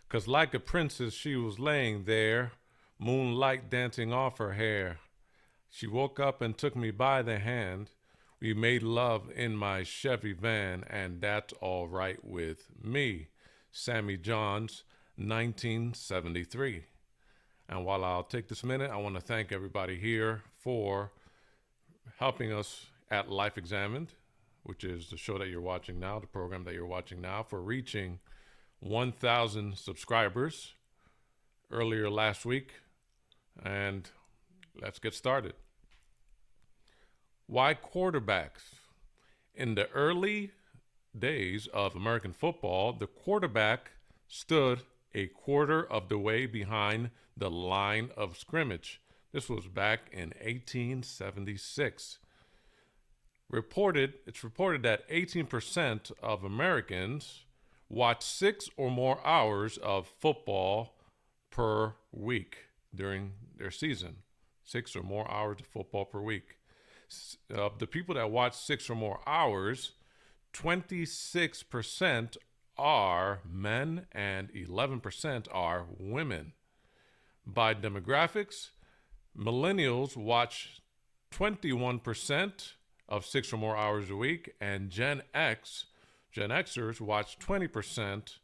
'Cause like a princess she was laying there, moonlight dancing off her hair. She woke up and took me by the hand. We made love in my Chevy van, and that's all right with me. Sammy Johns, 1973. And while I'll take this minute, I want to thank everybody here for helping us at Life Examined, which is the show that you're watching now, the program that you're watching now, for reaching 1,000 subscribers earlier last week. And let's get started. Why quarterbacks? In the early days of American football, the quarterback stood a quarter of the way behind the line of scrimmage. This was back in 1876. It's reported that 18% of Americans watch 6 or more hours of football per week during their season. 6 or more hours of football per week. Of the people that watch 6 or more hours, 26% are men and 11% are women. By demographics, millennials watch 21% of 6 or more hours a week, and Gen Xers watch 20%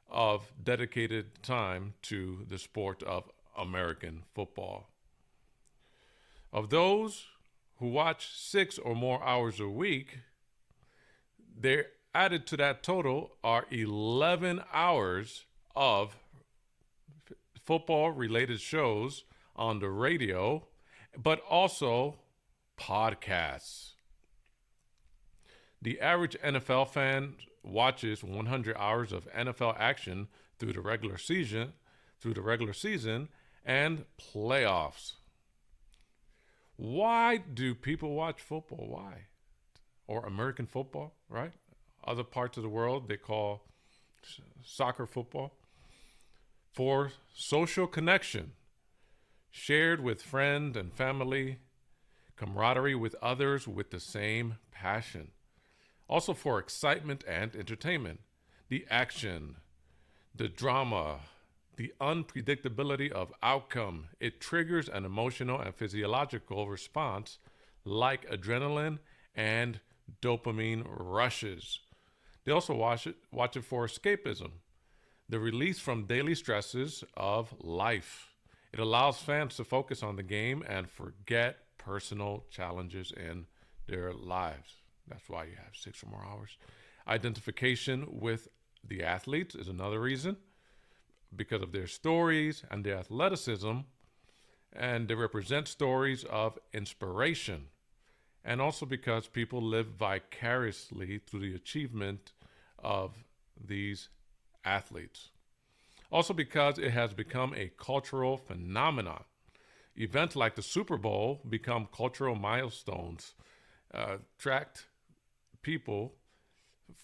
of dedicated time to the sport of American football. Of those who watch 6 or more hours a week, they're added to that total are 11 hours of football related shows on the radio, but also podcasts. The average NFL fan watches 100 hours of NFL action through the regular season, and playoffs. Why do people watch football? Why? Or American football, right? Other parts of the world they call soccer football. For social connection, shared with friend and family, camaraderie with others with the same passion. Also for excitement and entertainment, the action, the drama, the unpredictability of outcome. It triggers an emotional and physiological response like adrenaline and dopamine rushes. They also watch it for escapism, the release from daily stresses of life. It allows fans to focus on the game and forget personal challenges in their lives. That's why you have 6 or more hours. Identification with the athletes is another reason, because of their stories and their athleticism, and they represent stories of inspiration. And also because people live vicariously through the achievement of these athletes. Also because it has become a cultural phenomenon. Events like the Super Bowl become cultural milestones, attract people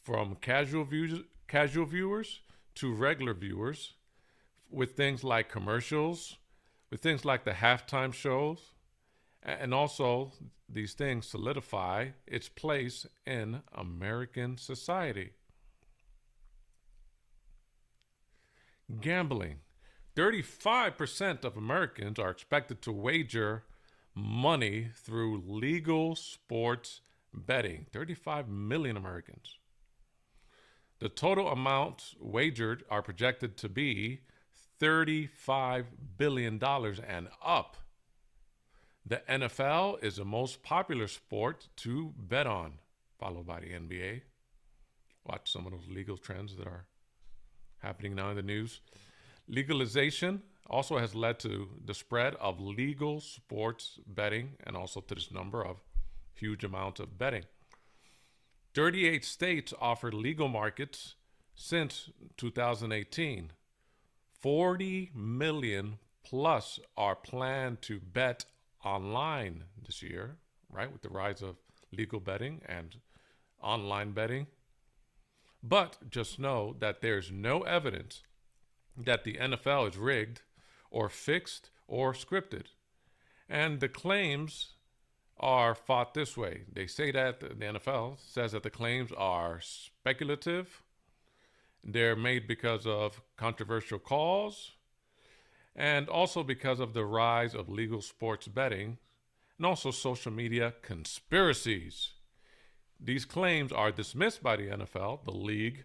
from casual viewers to regular viewers, with things like commercials, with things like the halftime shows, and also these things solidify its place in American society. Gambling. 35% of Americans are expected to wager money through legal sports betting. 35 million Americans. The total amounts wagered are projected to be $35 billion and up. The NFL is the most popular sport to bet on, followed by the NBA. Watch some of those legal trends that are happening now in the news. Legalization also has led to the spread of legal sports betting and also to this number of huge amounts of betting. 38 states offered legal markets since 2018. 40 million plus are planned to bet online this year, right? With the rise of legal betting and online betting. But just know that there's no evidence that the NFL is rigged or fixed or scripted. And the claims are fought this way. They say that the NFL says that the claims are speculative They're made because of controversial calls and also because of the rise of legal sports betting and also social media conspiracies. These claims are dismissed by the NFL, the league,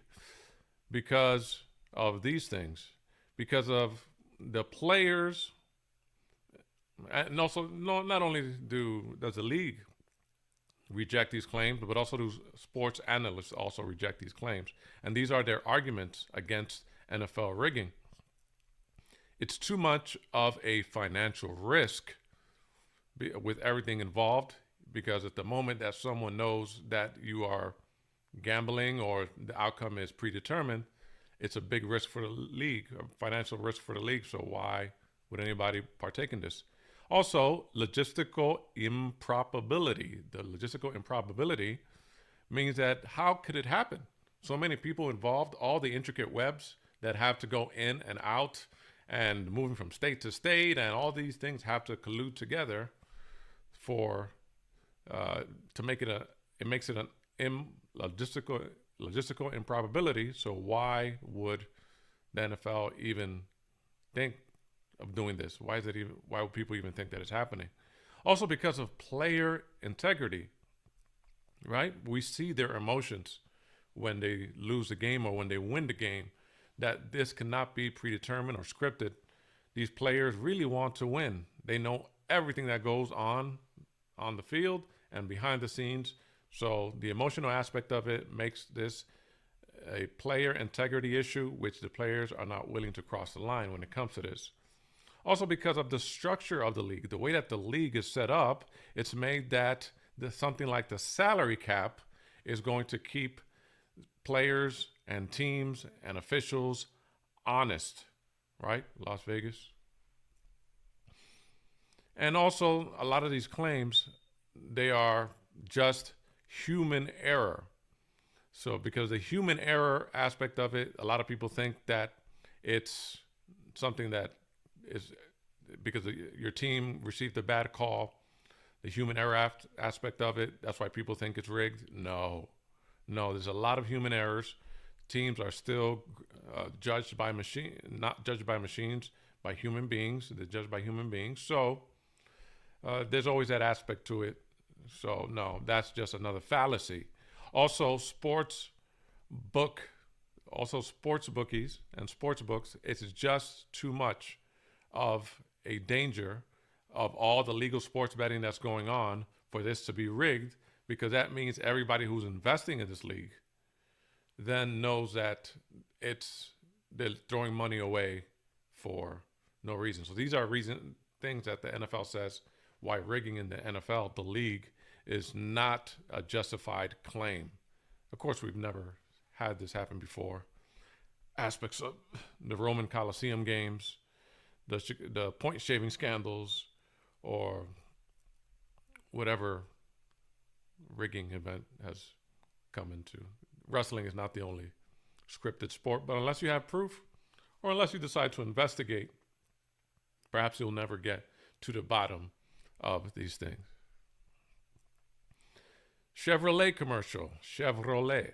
because of these things, because of the players, and also not only does the league reject these claims, but also do sports analysts also reject these claims, and these are their arguments against NFL rigging. It's too much of a financial risk with everything involved, because at the moment that someone knows that you are gambling or the outcome is predetermined, it's a big risk for the league, a financial risk for the league. So why would anybody partake in this? Also, logistical improbability. The logistical improbability means that how could it happen? So many people involved, all the intricate webs that have to go in and out and moving from state to state, and all these things have to collude together for to make it it makes it an logistical improbability. So why would the NFL even think of doing this? Why would people even think that it's happening? Also because of player integrity, right? We see their emotions when they lose the game or when they win the game, that this cannot be predetermined or scripted. These players really want to win. They know everything that goes on the field and behind the scenes. So the emotional aspect of it makes this a player integrity issue, which the players are not willing to cross the line when it comes to this. Also because of the structure of the league, the way that the league is set up, it's made that something like the salary cap is going to keep players and teams and officials honest, right? Las Vegas. And also a lot of these claims, they are just human error. So because the human error aspect of it, a lot of people think that it's something that is because your team received a bad call, the human error aspect of it, that's why people think it's rigged. No, there's a lot of human errors. Teams are still judged by not judged by machines, by human beings. They're judged by human beings. So there's always that aspect to it. So no, that's just another fallacy. Also, sports bookies and sports books, it's just too much of a danger of all the legal sports betting that's going on for this to be rigged, because that means everybody who's investing in this league then knows that they're throwing money away for no reason. So these are things that the NFL says why rigging in the NFL, the league, is not a justified claim. Of course, we've never had this happen before. Aspects of the Roman Coliseum games, the point shaving scandals, or whatever rigging event has come into. Wrestling is not the only scripted sport, but unless you have proof or unless you decide to investigate, perhaps you'll never get to the bottom of these things. Chevrolet commercial. Chevrolet.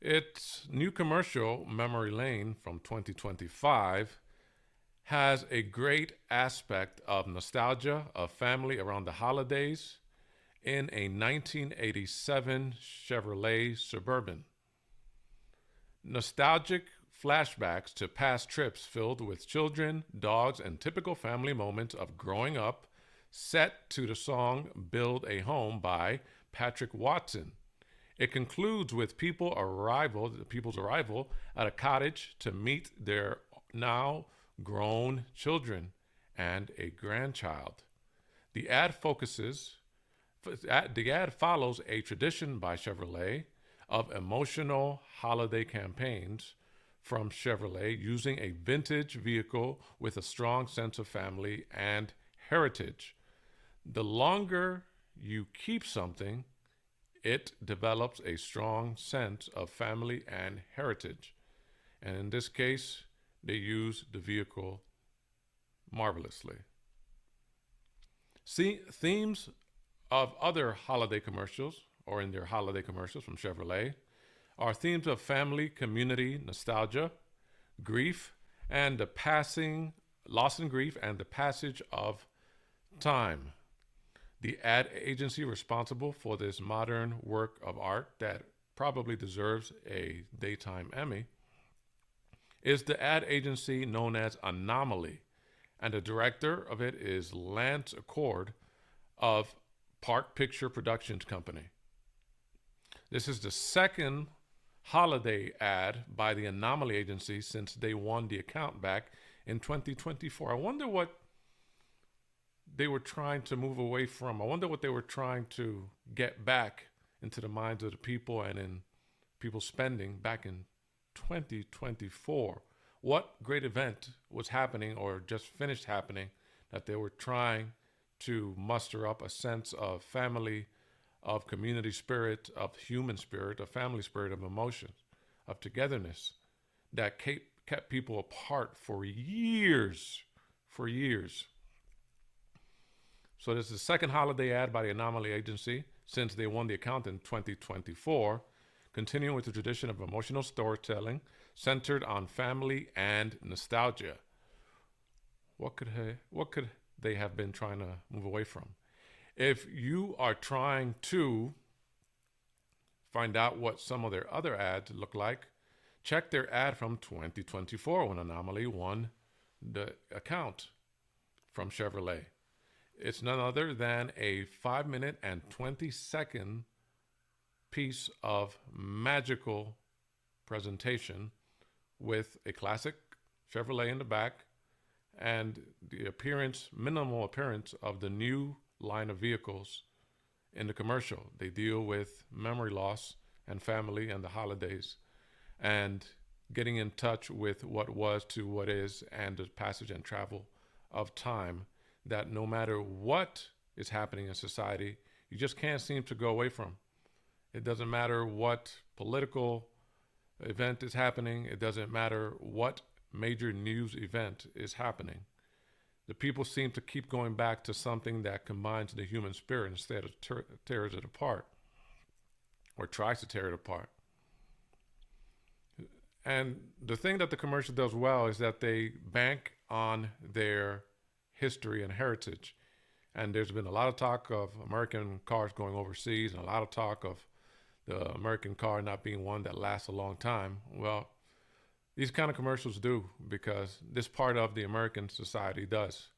Its new commercial, Memory Lane, from 2025, has a great aspect of nostalgia, of family around the holidays, in a 1987 Chevrolet Suburban. Nostalgic flashbacks to past trips filled with children, dogs, and typical family moments of growing up, set to the song Build a Home by Patrick Watson. It concludes with people's arrival at a cottage to meet their now grown children and a grandchild. The ad follows a tradition by Chevrolet of emotional holiday campaigns from Chevrolet, using a vintage vehicle with a strong sense of family and heritage. The longer you keep something, it develops a strong sense of family and heritage. And in this case, they use the vehicle marvelously. See, themes of other holiday commercials, or in their holiday commercials from Chevrolet, are themes of family, community, nostalgia, grief, and the passing, loss and grief, and the passage of time. The ad agency responsible for this modern work of art that probably deserves a daytime Emmy is the ad agency known as Anomaly, and the director of it is Lance Accord of Park Picture Productions Company. This is the second holiday ad by the Anomaly agency since they won the account back in 2024. I wonder what they were trying to move away from. I wonder what they were trying to get back into the minds of the people and in people's spending back in 2024. What great event was happening or just finished happening that they were trying to muster up a sense of family, of community spirit, of human spirit, of family spirit, of emotion, of togetherness that kept people apart for years, for years. So this is the second holiday ad by the Anomaly Agency since they won the account in 2024, continuing with the tradition of emotional storytelling centered on family and nostalgia. What could they have been trying to move away from? If you are trying to find out what some of their other ads look like, check their ad from 2024 when Anomaly won the account from Chevrolet. It's none other than a 5-minute and 20-second piece of magical presentation with a classic Chevrolet in the back and the minimal appearance of the new line of vehicles in the commercial. They deal with memory loss and family and the holidays and getting in touch with what was to what is and the passage and travel of time that no matter what is happening in society, you just can't seem to go away from. It doesn't matter what political event is happening. It doesn't matter what major news event is happening. The people seem to keep going back to something that combines the human spirit instead of tears it apart or tries to tear it apart. And the thing that the commercial does well is that they bank on their history and heritage. And there's been a lot of talk of American cars going overseas and a lot of talk of the American car not being one that lasts a long time. Well, these kind of commercials do, because this part of the American society does.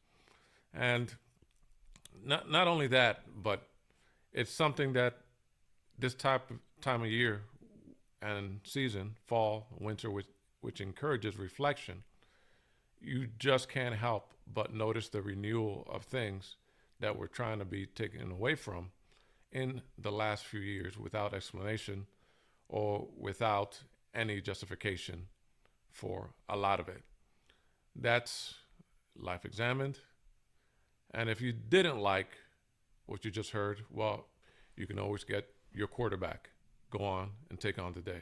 And not only that, but it's something that this time of year and season, fall, winter, which encourages reflection, you just can't help but notice the renewal of things that we're trying to be taken away from in the last few years without explanation or without any justification for a lot of it. That's Life Examined. And if you didn't like what you just heard, well, you can always get your quarterback. Go on and take on the day.